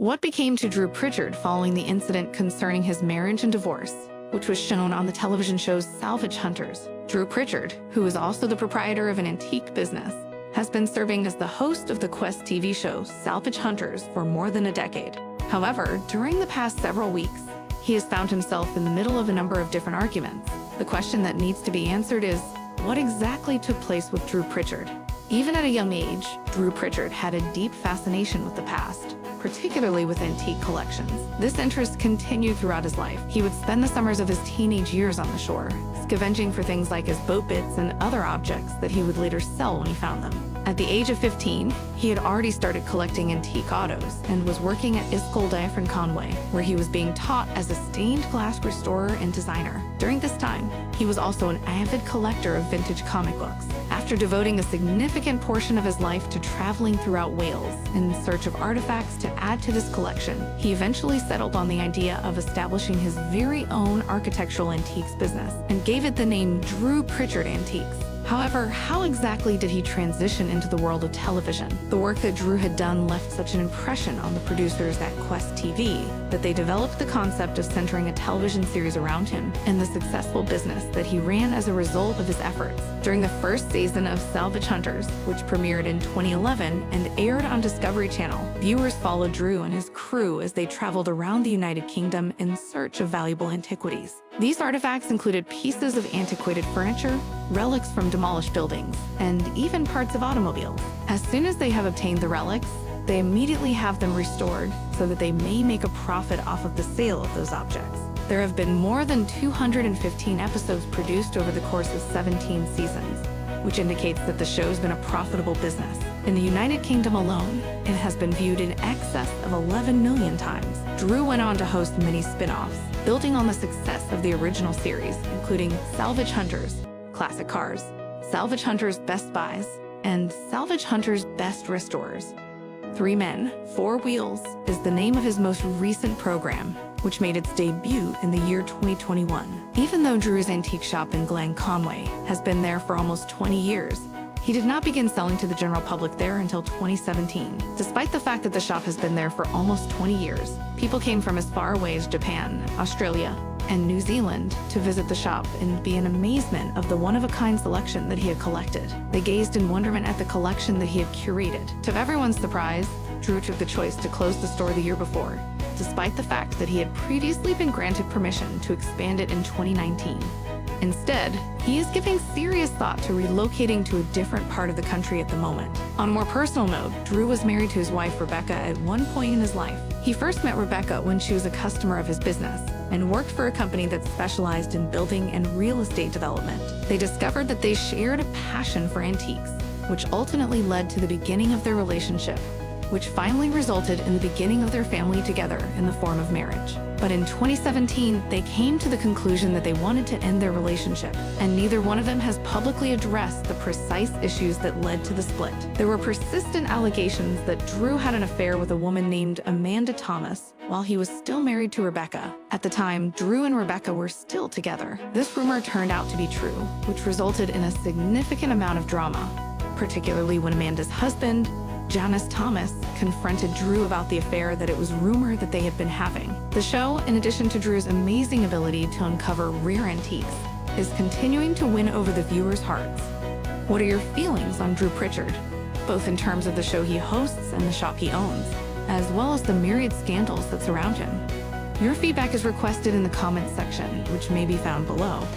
What became to Drew Pritchard following the incident concerning his marriage and divorce, which was shown on the television show Salvage Hunters? Drew Pritchard, who is also the proprietor of an antique business, has been serving as the host of the Quest TV show Salvage Hunters for more than a decade. However, during the past several weeks, he has found himself in the middle of a number of different arguments. The question that needs to be answered is, what exactly took place with Drew Pritchard? Even at a young age, Drew Pritchard had a deep fascination with the past, particularly with antique collections. This interest continued throughout his life. He would spend the summers of his teenage years on the shore, scavenging for things like his boat bits and other objects that he would later sell when he found them. At the age of 15, he had already started collecting antique autos and was working at Iskolda in Conway, where he was being taught as a stained glass restorer and designer. During this time, he was also an avid collector of vintage comic books. After devoting a significant portion of his life to traveling throughout Wales in search of artifacts to add to this collection, he eventually settled on the idea of establishing his very own architectural antiques business and gave it the name Drew Pritchard Antiques. However, how exactly did he transition into the world of television? The work that Drew had done left such an impression on the producers at Quest TV that they developed the concept of centering a television series around him and the successful business that he ran as a result of his efforts. During the first season of Salvage Hunters, which premiered in 2011 and aired on Discovery Channel, viewers followed Drew and his crew as they traveled around the United Kingdom in search of valuable antiquities. These artifacts included pieces of antiquated furniture, relics from demolished buildings, and even parts of automobiles. As soon as they have obtained the relics, they immediately have them restored so that they may make a profit off of the sale of those objects. There have been more than 215 episodes produced over the course of 17 seasons, which indicates that the show's been a profitable business. In the United Kingdom alone, it has been viewed in excess of 11 million times. Drew went on to host many spin-offs, building on the success of the original series, including Salvage Hunters, Classic Cars, Salvage Hunters Best Buys, and Salvage Hunters Best Restorers. 3 Men, 4 Wheels is the name of his most recent program, which made its debut in the year 2021. Even though Drew's antique shop in Glen Conway has been there for almost 20 years, he did not begin selling to the general public there until 2017. Despite the fact that the shop has been there for almost 20 years, people came from as far away as Japan, Australia, and New Zealand to visit the shop and be in amazement of the one-of-a-kind selection that he had collected. They gazed in wonderment at the collection that he had curated. To everyone's surprise, Drew took the choice to close the store the year before, despite the fact that he had previously been granted permission to expand it in 2019. Instead, he is giving serious thought to relocating to a different part of the country at the moment. On a more personal note, Drew was married to his wife Rebecca at one point in his life. He first met Rebecca when she was a customer of his business and worked for a company that specialized in building and real estate development. They discovered that they shared a passion for antiques, which ultimately led to the beginning of their relationship, which finally resulted in the beginning of their family together in the form of marriage. But in 2017, they came to the conclusion that they wanted to end their relationship, and neither one of them has publicly addressed the precise issues that led to the split. There were persistent allegations that Drew had an affair with a woman named Amanda Thomas while he was still married to Rebecca. At the time, Drew and Rebecca were still together. This rumor turned out to be true, which resulted in a significant amount of drama, particularly when Amanda's husband, Janice Thomas, confronted Drew about the affair that it was rumored that they had been having. The show, in addition to Drew's amazing ability to uncover rare antiques, is continuing to win over the viewers' hearts. What are your feelings on Drew Pritchard, both in terms of the show he hosts and the shop he owns, as well as the myriad scandals that surround him? Your feedback is requested in the comments section, which may be found below.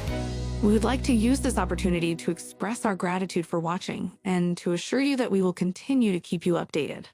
We would like to use this opportunity to express our gratitude for watching and to assure you that we will continue to keep you updated.